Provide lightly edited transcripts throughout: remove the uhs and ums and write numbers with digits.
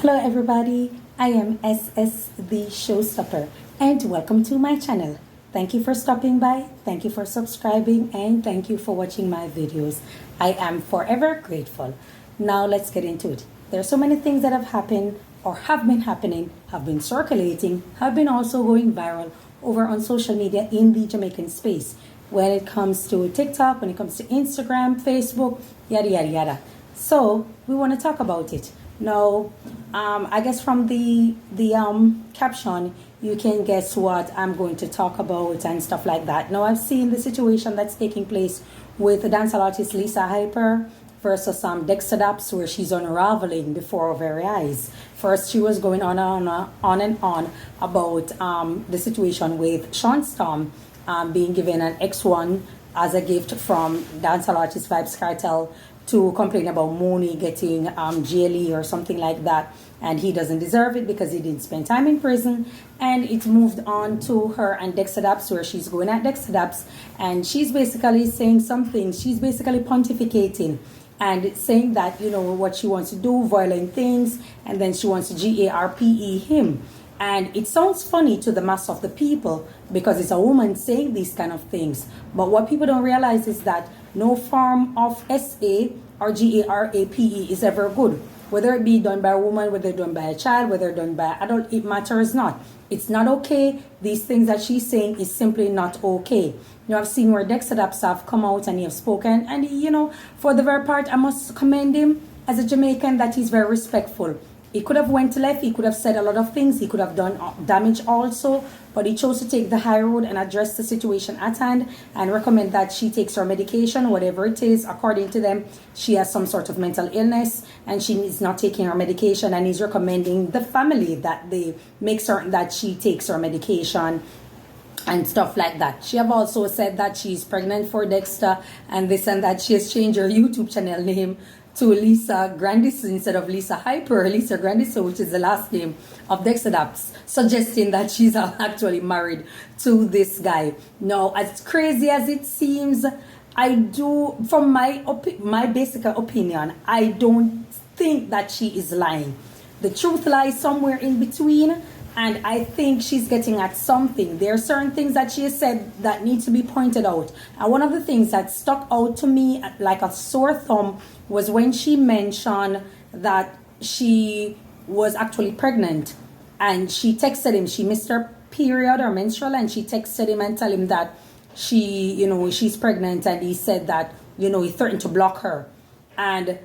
Hello everybody, I am SS the Showstopper and welcome to my channel. Thank you for stopping by, thank you for subscribing, and thank you for watching my videos. I am forever grateful. Now let's get into it. There are so many things that have happened or have been happening, have been circulating, have been also going viral over on social media in the Jamaican space. When it comes to TikTok, when it comes to Instagram, Facebook, yada yada yada. So we want to talk about it. Now, I guess from the caption, you can guess what I'm going to talk about and stuff like that. Now, I've seen the situation that's taking place with the dancehall artist Lisa Hyper versus Dexta Daps, where she's unraveling before our very eyes. First, she was going on and on about the situation with Sean Storm being given an X1 as a gift from dancehall artist Vybz Kartel to complain about Mooney getting GLE or something like that, and he doesn't deserve it because he didn't spend time in prison. And it moved on to her and Dexta Daps, where she's going at Dexta Daps, and she's basically saying something. She's basically pontificating and saying that, you know, what she wants to do, violent things, and then she wants to GARPE him. And it sounds funny to the mass of the people because it's a woman saying these kind of things. But what people don't realize is that no form of SA or GARAPE is ever good. Whether it be done by a woman, whether done by a child, whether done by an adult, it matters not. It's not okay. These things that she's saying is simply not okay. You know, I've seen where Dexta Daps have come out and he have spoken. And, you know, for the very part, I must commend him as a Jamaican that he's very respectful. He could have went left, he could have said a lot of things, he could have done damage also, but he chose to take the high road and address the situation at hand and recommend that she takes her medication, whatever it is. According to them, she has some sort of mental illness and she is not taking her medication, and he's recommending the family that they make certain that she takes her medication and stuff like that. She have also said that she's pregnant for Dexta and this and that. She has changed her YouTube channel name to Lisa Grandis instead of Lisa Hyper, Lisa Grandis, which is the last name of Dexta Daps, suggesting that she's actually married to this guy. Now, as crazy as it seems, I do, from my basic opinion, I don't think that she is lying. The truth lies somewhere in between, and I think she's getting at something. There are certain things that she has said that need to be pointed out. And one of the things that stuck out to me like a sore thumb was when she mentioned that she was actually pregnant. And she texted him. She missed her period or menstrual, and she texted him and tell him that she's pregnant. And he said that, he threatened to block her. And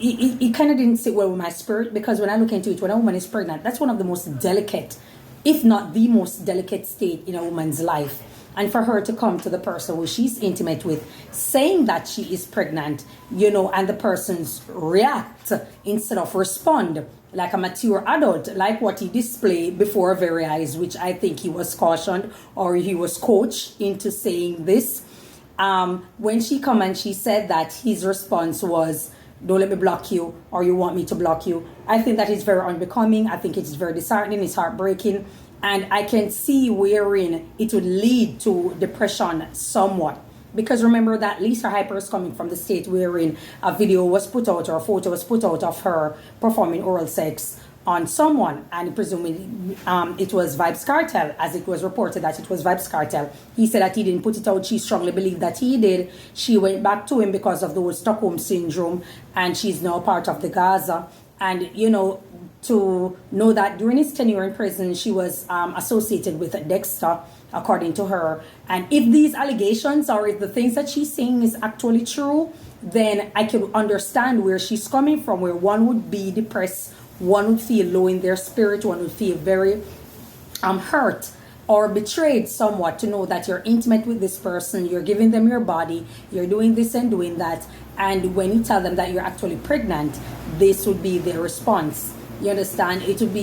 it kind of didn't sit well with my spirit, because when I look into it, when a woman is pregnant, that's one of the most delicate, if not the most delicate state in a woman's life. And for her to come to the person who she's intimate with saying that she is pregnant, and the person's react instead of respond like a mature adult, like what he displayed before our very eyes, which I think he was cautioned or he was coached into saying this. When she come and she said that his response was, "Don't let me block you," or "You want me to block you," I think that is very unbecoming. I think it's very disheartening. It's heartbreaking. And I can see wherein it would lead to depression somewhat. Because remember that Lisa Hyper is coming from the state wherein a video was put out or a photo was put out of her performing oral sex on someone, and presumably it was Vybz Kartel, as it was reported that it was Vybz Kartel. He said that he didn't put it out. She strongly believed that he did. She went back to him because of the Stockholm syndrome, and she's now part of the Gaza. And to know that during his tenure in prison, she was associated with Dexta, according to her. And if these allegations or if the things that she's saying is actually true, then I can understand where she's coming from, where one would be depressed, one would feel low in their spirit, one would feel very hurt or betrayed somewhat to know that you're intimate with this person, you're giving them your body, you're doing this and doing that, and when you tell them that you're actually pregnant, this would be their response. You understand? It would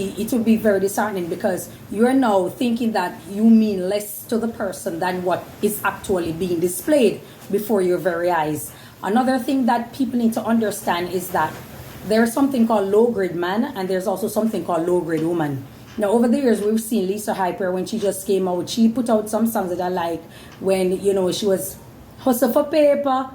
be very disheartening, because you're now thinking that you mean less to the person than what is actually being displayed before your very eyes. Another thing that people need to understand is that there's something called low-grade man, and there's also something called low-grade woman. Now, over the years, we've seen Lisa Hyper, when she just came out, she put out some songs that I like when, she was hustle for paper,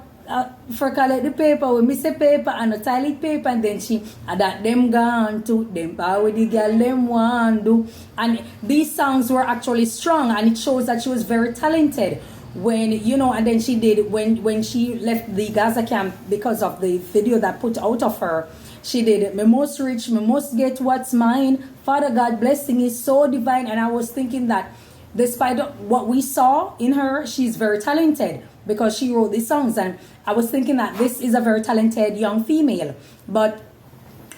for collect the paper, we miss a paper and a toilet paper, and then she that them gone to them power with the girl them want do. And these songs were actually strong, and it shows that she was very talented. When and then she did when she left the Gaza camp, because of the video that put out of her, she did me most rich, me most get what's mine. Father God blessing is so divine. And I was thinking that despite what we saw in her, she's very talented because she wrote these songs. And I was thinking that this is a very talented young female. But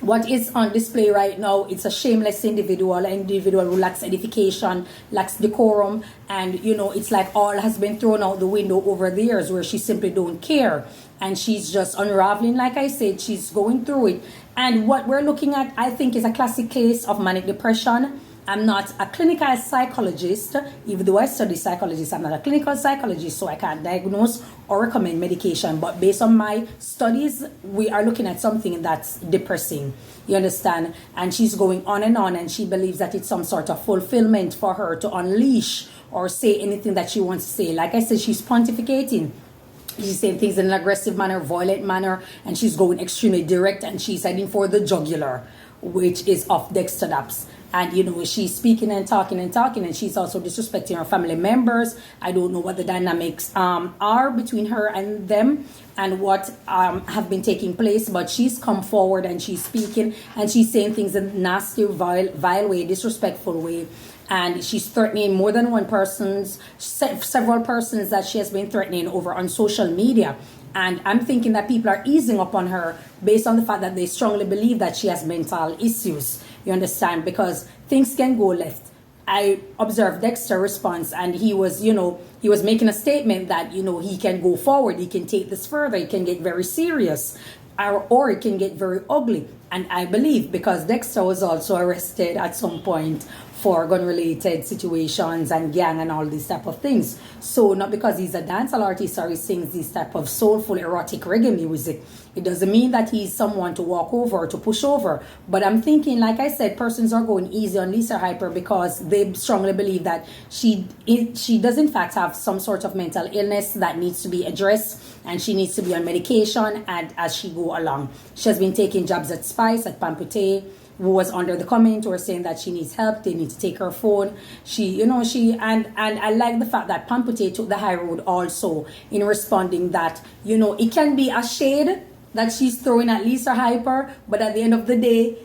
what is on display right now, it's a shameless individual, an individual who lacks edification, lacks decorum, and it's like all has been thrown out the window over the years, where she simply don't care, and she's just unraveling. Like I said, she's going through it. And what we're looking at, I think, is a classic case of manic depression. I'm not a clinical psychologist. Even though I study psychologist, I'm not a clinical psychologist, so I can't diagnose or recommend medication. But based on my studies, we are looking at something that's depressing. You understand? And she's going on, and she believes that it's some sort of fulfillment for her to unleash or say anything that she wants to say. Like I said, she's pontificating. She's saying things in an aggressive manner, violent manner, and she's going extremely direct, and she's heading for the jugular, which is of Dexta Daps. And she's speaking and talking, and she's also disrespecting her family members. I don't know what the dynamics are between her and them, and what have been taking place, but she's come forward and she's speaking, and she's saying things in a nasty, vile way, disrespectful way. And she's threatening more than one person's, several persons that she has been threatening over on social media. And I'm thinking that people are easing up on her based on the fact that they strongly believe that she has mental issues. You understand? Because things can go left. I observed Dexter's response, and he was making a statement that, he can go forward, he can take this further, he can get very serious, or it can get very ugly. And I believe, because Dexta was also arrested at some point for gun-related situations and gang and all these type of things. So not because he's a dancehall artist or he sings this type of soulful, erotic reggae music, it doesn't mean that he's someone to walk over or to push over. But I'm thinking, like I said, persons are going easy on Lisa Hyper because they strongly believe that she does in fact have some sort of mental illness that needs to be addressed, and she needs to be on medication. And as she go along, she has been taking jabs at Spice, at Pamputae, who was under the comment, or saying that she needs help, they need to take her phone. And I like the fact that Pamputae took the high road also in responding that, it can be a shade that she's throwing at Lisa Hyper, but at the end of the day,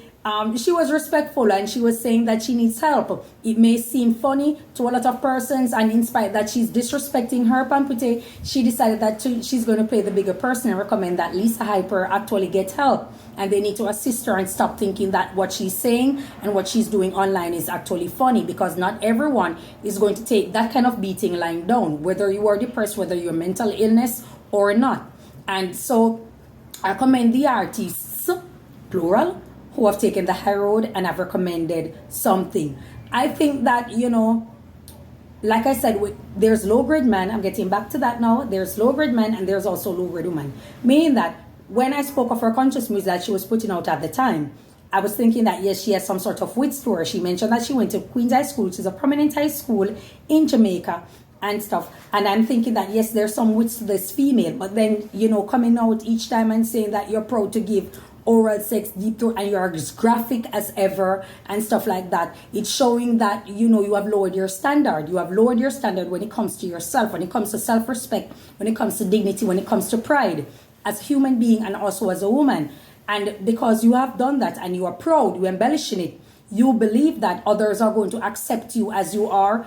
she was respectful, and she was saying that she needs help. It may seem funny to a lot of persons, and in spite that she's disrespecting her, Pamputae, she decided that she's going to play the bigger person and recommend that Lisa Hyper actually get help, and they need to assist her and stop thinking that what she's saying and what she's doing online is actually funny, because not everyone is going to take that kind of beating lying down, whether you are depressed, whether you're mental illness or not. And so I commend the artists, plural, who have taken the high road and have recommended something. I think that, like I said, there's low-grade man. I'm getting back to that now. There's low-grade man, and there's also low-grade woman. Meaning that when I spoke of her conscious music that she was putting out at the time, I was thinking that, yes, she has some sort of wit to her. She mentioned that she went to Queen's High School, which is a prominent high school in Jamaica and stuff. And I'm thinking that, yes, there's some wits to this female. But then, coming out each time and saying that you're proud to give oral sex, deep throat, and you're as graphic as ever and stuff like that, it's showing that you have lowered your standard. You have lowered your standard when it comes to yourself, when it comes to self-respect, when it comes to dignity, when it comes to pride as a human being and also as a woman. And because you have done that and you are proud, you embellishing it, you believe that others are going to accept you as you are,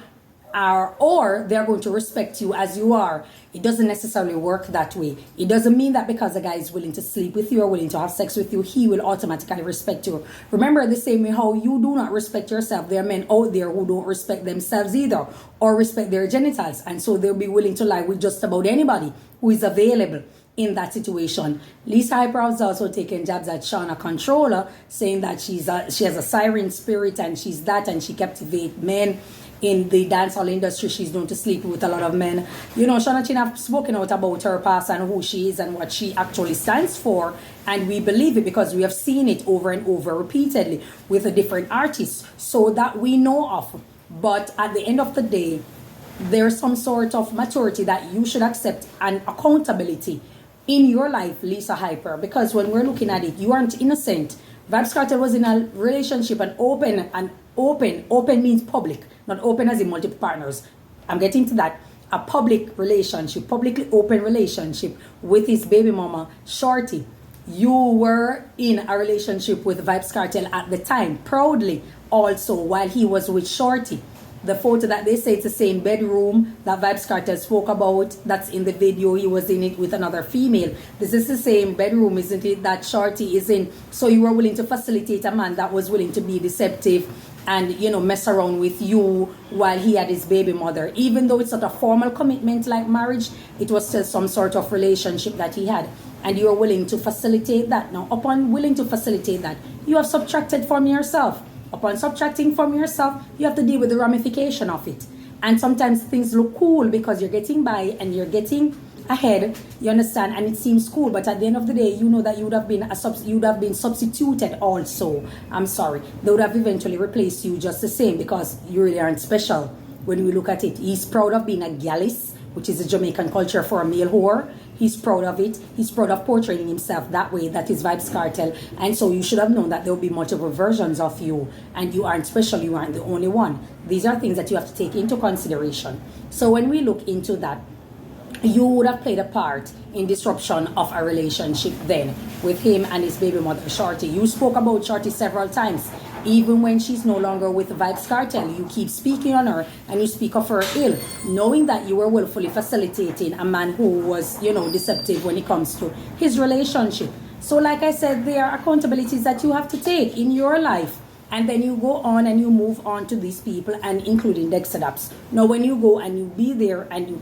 or they're going to respect you as you are. It doesn't necessarily work that way. It doesn't mean that because a guy is willing to sleep with you or willing to have sex with you, he will automatically respect you. Remember, the same way how you do not respect yourself, there are men out there who don't respect themselves either, or respect their genitals, and so they'll be willing to lie with just about anybody who is available in that situation. Lisa Hyper has also taken jabs at Shauna, controla, saying that she has a siren spirit and she's that, and she captivates men in the dancehall industry. She's known to sleep with a lot of men. Shauna Chin have spoken out about her past and who she is and what she actually stands for, and we believe it because we have seen it over and over repeatedly with the different artists, so that we know of. But at the end of the day, there's some sort of maturity that you should accept, and accountability in your life, Lisa Hyper, because when we're looking at it, you aren't innocent. Vybz Kartel was in a relationship, open means public, not open as in multiple partners. I'm getting to that. A public relationship, publicly open relationship with his baby mama, Shorty. You were in a relationship with Vybz Kartel at the time, proudly also, while he was with Shorty. The photo that they say it's the same bedroom that Vybz Kartel spoke about, that's in the video, he was in it with another female. This is the same bedroom, isn't it, that Shorty is in. So you were willing to facilitate a man that was willing to be deceptive and, you know, mess around with you while he had his baby mother. Even though it's not a formal commitment like marriage, it was still some sort of relationship that he had. And you are willing to facilitate that. Now, upon willing to facilitate that, you have subtracted from yourself. Upon subtracting from yourself, you have to deal with the ramification of it. And sometimes things look cool because you're getting by and you're getting ahead, you understand, and it seems cool, but at the end of the day, you know that you would have been substituted also. I'm sorry, they would have eventually replaced you just the same, because you really aren't special. When we look at it, he's proud of being a gallus, which is a Jamaican culture for a male whore. He's proud of it. He's proud of portraying himself that way. That is Vybz Kartel. And so you should have known that there will be multiple versions of you. And you aren't special. You aren't the only one. These are things that you have to take into consideration. So when we look into that, you would have played a part in disruption of a relationship then with him and his baby mother, Shorty. You spoke about Shorty several times. Even when she's no longer with Vybz Kartel, you keep speaking on her and you speak of her ill, knowing that you were willfully facilitating a man who was, you know, deceptive when it comes to his relationship. So like I said, there are accountabilities that you have to take in your life. And then you go on and you move on to these people, and including Dexta Daps. Now when you go and you be there and you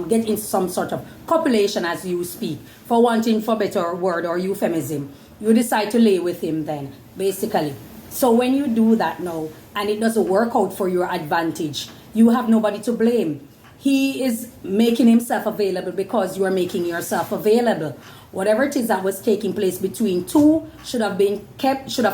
get into some sort of copulation as you speak, for wanting for better word or euphemism, you decide to lay with him then, basically. So when you do that now, and it doesn't work out for your advantage, you have nobody to blame. He is making himself available because you are making yourself available. Whatever it is that was taking place between two should have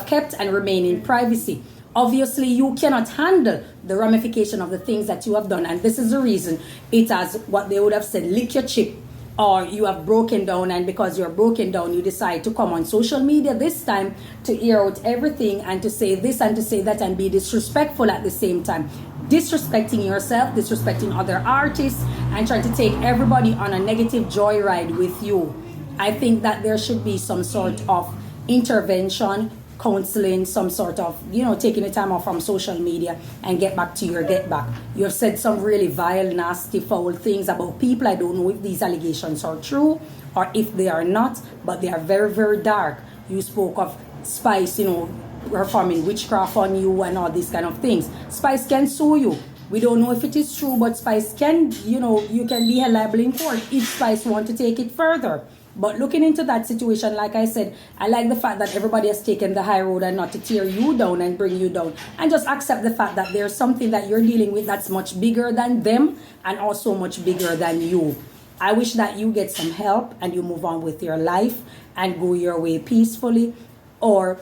kept and remain in privacy. Obviously, you cannot handle the ramification of the things that you have done, and this is the reason it has what they would have said, lick your chip, or you have broken down, and because you're broken down, you decide to come on social media this time to air out everything and to say this and to say that and be disrespectful at the same time. Disrespecting yourself, disrespecting other artists, and trying to take everybody on a negative joyride with you. I think that there should be some sort of intervention, counseling, some sort of, you know, taking the time off from social media and get back to your get back. You have said some really vile, nasty, foul things about people. I don't know if these allegations are true or if they are not, but they are very, very dark. You spoke of Spice, you know, performing witchcraft on you and all these kind of things. Spice can sue you. We don't know if it is true, but Spice can, you know, you can be held liable in court if Spice want to take it further. But looking into that situation, like I said, I like the fact that everybody has taken the high road and not to tear you down and bring you down. And just accept the fact that there's something that you're dealing with that's much bigger than them and also much bigger than you. I wish that you get some help and you move on with your life and go your way peacefully. Or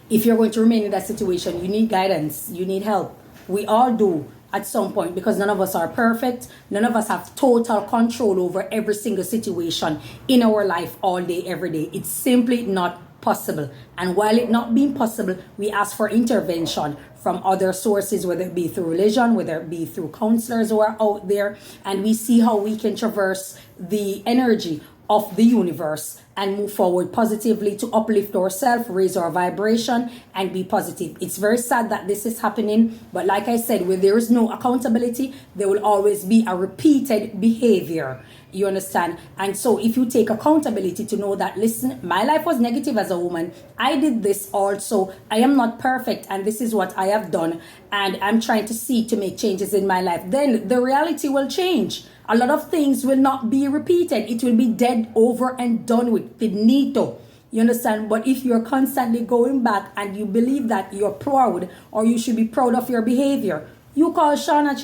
if you're going to remain in that situation, you need guidance, you need help. We all do at some point, because none of us are perfect. None of us have total control over every single situation in our life all day, every day. It's simply not possible. And while it not being possible, we ask for intervention from other sources, whether it be through religion, whether it be through counselors who are out there, and we see how we can traverse the energy of the universe and move forward positively to uplift ourselves, raise our vibration, and be positive. It's very sad that this is happening, but like I said, where there is no accountability, there will always be a repeated behavior. You understand? And so if you take accountability to know that, listen, my life was negative as a woman. I did this also. I am not perfect, and this is what I have done, and I'm trying to see to make changes in my life. Then the reality will change. A lot of things will not be repeated. It will be dead, over and done with, finito. You understand? But if you're constantly going back and you believe that you're proud, or you should be proud of your behavior, you call Shauna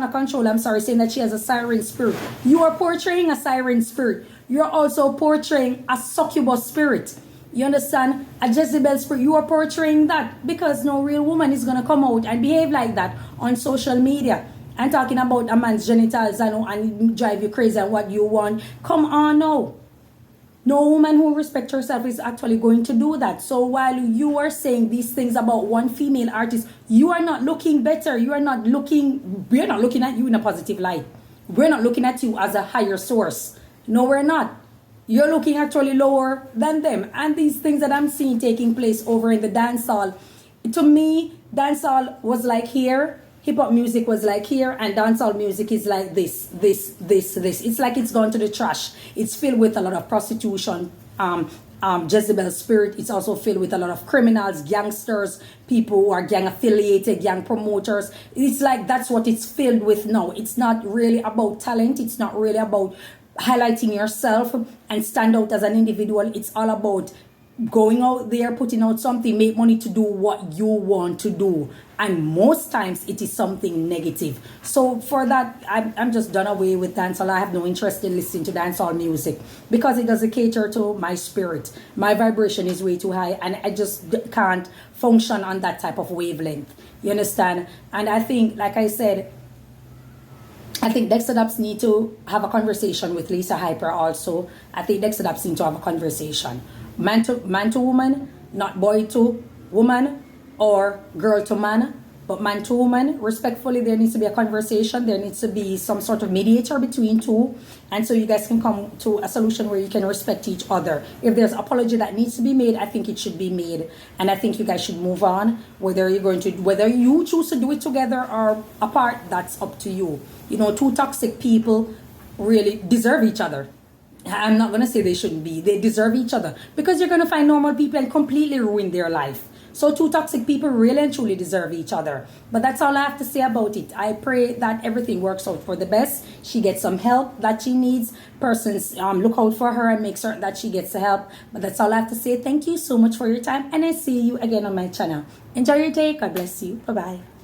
Controla, saying that she has a siren spirit. You are portraying a siren spirit. You're also portraying a succubus spirit. You understand? A Jezebel spirit. You are portraying that, because no real woman is going to come out and behave like that on social media. and talking about a man's genitals and drive you crazy and what you want. Come on now. No woman who respects herself is actually going to do that. So while you are saying these things about one female artist, you are not looking better. We're not looking at you in a positive light. We're not looking at you as a higher source. No, we're not. You're looking actually lower than them. And these things that I'm seeing taking place over in the dance hall, to me, dancehall was like here, hip hop music was like here, and dancehall music is like this. It's like it's gone to the trash. It's filled with a lot of prostitution, Jezebel spirit. It's also filled with a lot of criminals, gangsters, people who are gang affiliated, gang promoters. It's like that's what it's filled with now. It's not really about talent. It's not really about highlighting yourself and stand out as an individual. It's all about going out there, putting out something, make money to do what you want to do. And most times it is something negative. So for that, I'm just done away with dancehall. I have no interest in listening to dancehall music because it doesn't cater to my spirit. My vibration is way too high and I just can't function on that type of wavelength. You understand? And I think, like I said, I think Dexta Daps need to have a conversation with Lisa Hyper also. I think Dexta Daps need to have a conversation. Man to woman, not boy to woman or girl to man, but man to woman. Respectfully, there needs to be a conversation. There needs to be some sort of mediator between two. And so you guys can come to a solution where you can respect each other. If there's apology that needs to be made, I think it should be made. And I think you guys should move on. Whether you choose to do it together or apart, that's up to you. You know, two toxic people really deserve each other. I'm not going to say they shouldn't be. They deserve each other because you're going to find normal people and completely ruin their life. So two toxic people really and truly deserve each other. But that's all I have to say about it. I pray that everything works out for the best. She gets some help that she needs. Persons look out for her and make certain that she gets the help. But that's all I have to say. Thank you so much for your time. And I see you again on my channel. Enjoy your day. God bless you. Bye-bye.